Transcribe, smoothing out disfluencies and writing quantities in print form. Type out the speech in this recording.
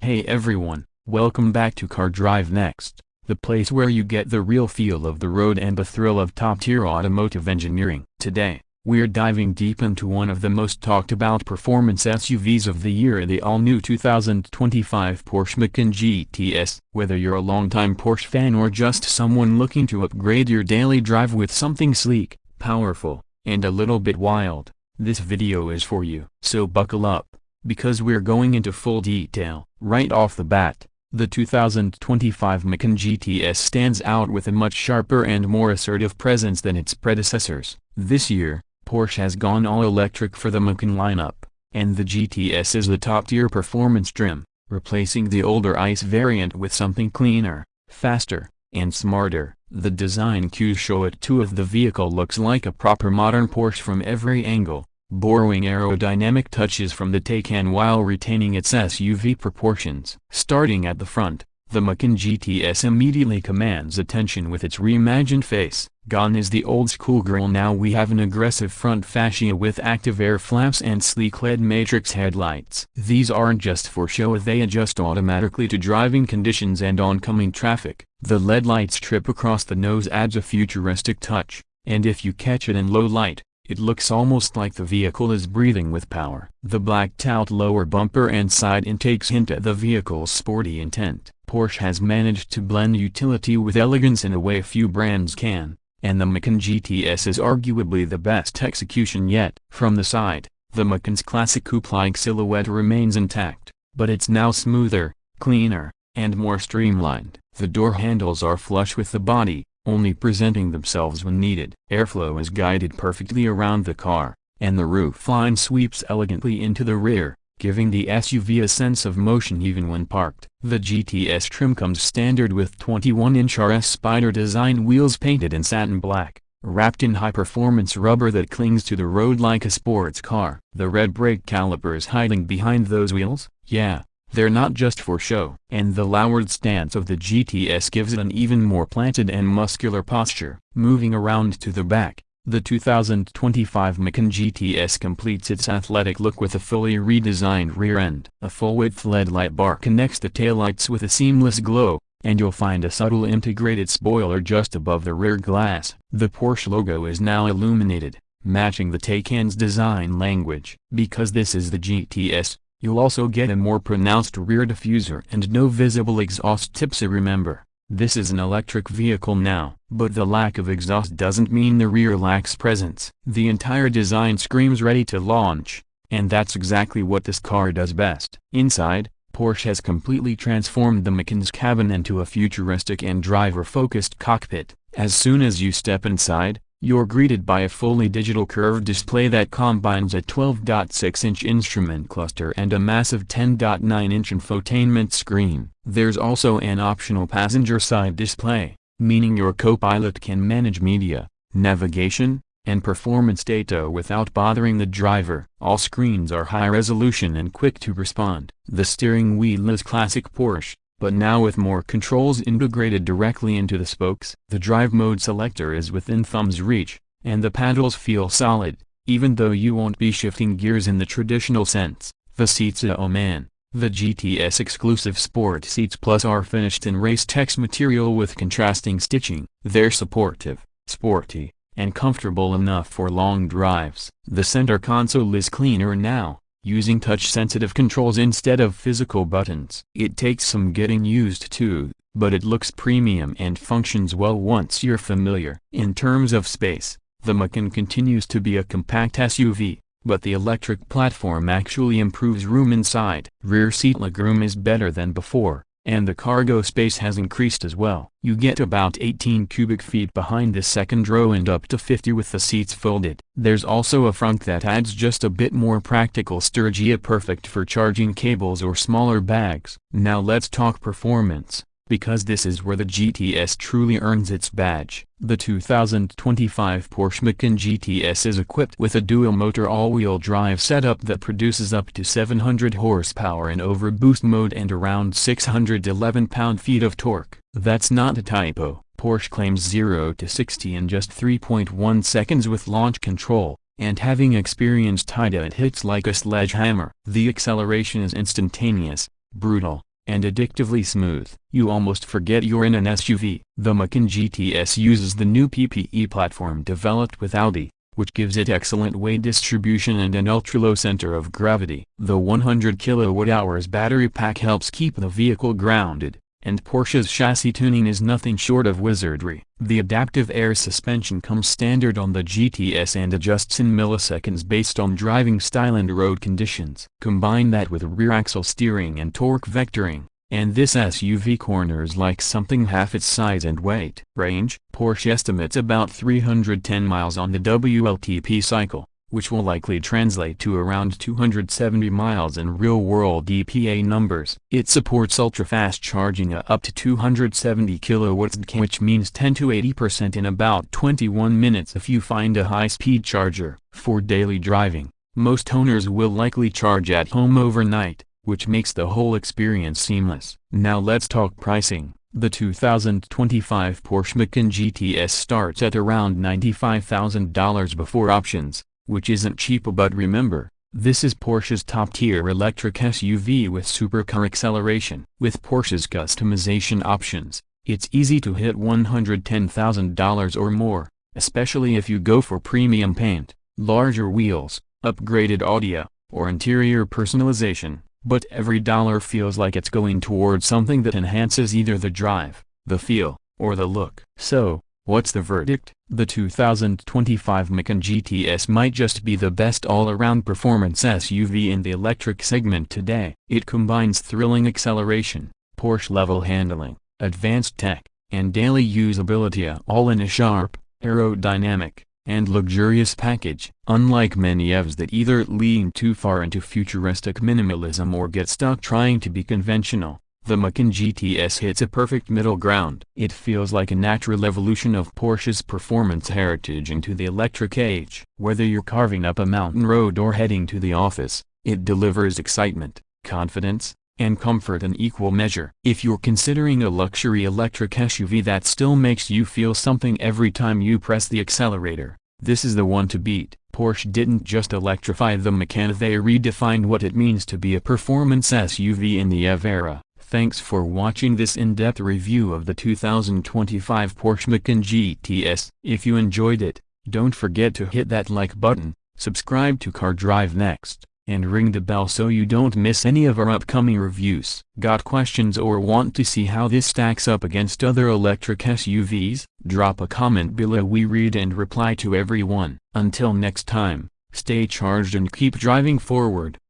Hey everyone, welcome back to Car Drive Next, the place where you get the real feel of the road and the thrill of top-tier automotive engineering. Today, we're diving deep into one of the most talked about performance SUVs of the year, the all-new 2025 Porsche Macan GTS. Whether you're a longtime Porsche fan or just someone looking to upgrade your daily drive with something sleek, powerful, and a little bit wild, this video is for you. So buckle up, because we're going into full detail. Right off the bat, the 2025 Macan GTS stands out with a much sharper and more assertive presence than its predecessors. This year, Porsche has gone all-electric for the Macan lineup, and the GTS is the top-tier performance trim, replacing the older ICE variant with something cleaner, faster, and smarter. The design cues show it too. The vehicle looks like a proper modern Porsche from every angle, borrowing aerodynamic touches from the Taycan while retaining its SUV proportions. Starting at the front, the Macan GTS immediately commands attention with its reimagined face. Gone is the old-school grille. Now we have an aggressive front fascia with active air flaps and sleek LED matrix headlights. These aren't just for show, they adjust automatically to driving conditions and oncoming traffic. The LED light strip across the nose adds a futuristic touch, and if you catch it in low light, it looks almost like the vehicle is breathing with power. The blacked-out lower bumper and side intakes hint at the vehicle's sporty intent. Porsche has managed to blend utility with elegance in a way few brands can, and the Macan GTS is arguably the best execution yet. From the side, the Macan's classic coupe-like silhouette remains intact, but it's now smoother, cleaner, and more streamlined. The door handles are flush with the body, only presenting themselves when needed. Airflow is guided perfectly around the car, and the roofline sweeps elegantly into the rear, giving the SUV a sense of motion even when parked. The GTS trim comes standard with 21-inch RS Spider design wheels painted in satin black, wrapped in high-performance rubber that clings to the road like a sports car. The red brake calipers hiding behind those wheels? Yeah, they're not just for show. And the lowered stance of the GTS gives it an even more planted and muscular posture. Moving around to the back, the 2025 Macan GTS completes its athletic look with a fully redesigned rear end. A full-width LED light bar connects the taillights with a seamless glow, and you'll find a subtle integrated spoiler just above the rear glass. The Porsche logo is now illuminated, matching the Taycan's design language. Because this is the GTS, you'll also get a more pronounced rear diffuser and no visible exhaust tips. Remember, this is an electric vehicle now, but the lack of exhaust doesn't mean the rear lacks presence. The entire design screams ready to launch, and that's exactly what this car does best. Inside, Porsche has completely transformed the Macan's cabin into a futuristic and driver-focused cockpit. As soon as you step inside, you're greeted by a fully digital curved display that combines a 12.6-inch instrument cluster and a massive 10.9-inch infotainment screen. There's also an optional passenger side display, meaning your co-pilot can manage media, navigation, and performance data without bothering the driver. All screens are high resolution and quick to respond. The steering wheel is classic Porsche, but now with more controls integrated directly into the spokes. The drive mode selector is within thumb's reach, and the paddles feel solid, even though you won't be shifting gears in the traditional sense. The seats, oh man, the GTS exclusive Sport Seats Plus are finished in race text material with contrasting stitching. They're supportive, sporty, and comfortable enough for long drives. The center console is cleaner now, using touch-sensitive controls instead of physical buttons. It takes some getting used to, but it looks premium and functions well once you're familiar. In terms of space, the Macan continues to be a compact SUV, but the electric platform actually improves room inside. Rear seat legroom is better than before, and the cargo space has increased as well. You get about 18 cubic feet behind the second row and up to 50 with the seats folded. There's also a front that adds just a bit more practical storage, perfect for charging cables or smaller bags. Now let's talk performance, because this is where the GTS truly earns its badge. The 2025 Porsche Macan GTS is equipped with a dual-motor all-wheel drive setup that produces up to 700 horsepower in overboost mode and around 611 pound-feet of torque. That's not a typo. Porsche claims 0 to 60 in just 3.1 seconds with launch control, and having experienced Ida, it hits like a sledgehammer. The acceleration is instantaneous, brutal, and addictively smooth. You almost forget you're in an SUV. The Macan GTS uses the new PPE platform developed with Audi, which gives it excellent weight distribution and an ultra-low center of gravity. The 100 kWh battery pack helps keep the vehicle grounded, and Porsche's chassis tuning is nothing short of wizardry. The adaptive air suspension comes standard on the GTS and adjusts in milliseconds based on driving style and road conditions. Combine that with rear axle steering and torque vectoring, and this SUV corners like something half its size and weight. Range: Porsche estimates about 310 miles on the WLTP cycle, which will likely translate to around 270 miles in real-world EPA numbers. It supports ultra-fast charging up to 270 kW, which means 10 to 80% in about 21 minutes if you find a high-speed charger. For daily driving, most owners will likely charge at home overnight, which makes the whole experience seamless. Now let's talk pricing. The 2025 Porsche Macan GTS starts at around $95,000 before options, which isn't cheap, but remember, this is Porsche's top-tier electric SUV with supercar acceleration. With Porsche's customization options, it's easy to hit $110,000 or more, especially if you go for premium paint, larger wheels, upgraded audio, or interior personalization. But every dollar feels like it's going towards something that enhances either the drive, the feel, or the look. So, what's the verdict? The 2025 Macan GTS might just be the best all-around performance SUV in the electric segment today. It combines thrilling acceleration, Porsche-level handling, advanced tech, and daily usability all in a sharp, aerodynamic, and luxurious package. Unlike many EVs that either lean too far into futuristic minimalism or get stuck trying to be conventional, the Macan GTS hits a perfect middle ground. It feels like a natural evolution of Porsche's performance heritage into the electric age. Whether you're carving up a mountain road or heading to the office, it delivers excitement, confidence, and comfort in equal measure. If you're considering a luxury electric SUV that still makes you feel something every time you press the accelerator, this is the one to beat. Porsche didn't just electrify the Macan, they redefined what it means to be a performance SUV in the EV era. Thanks for watching this in-depth review of the 2025 Porsche Macan GTS. If you enjoyed it, don't forget to hit that like button, subscribe to Car Drive Next, and ring the bell so you don't miss any of our upcoming reviews. Got questions or want to see how this stacks up against other electric SUVs? Drop a comment below, we read and reply to everyone. Until next time, stay charged and keep driving forward.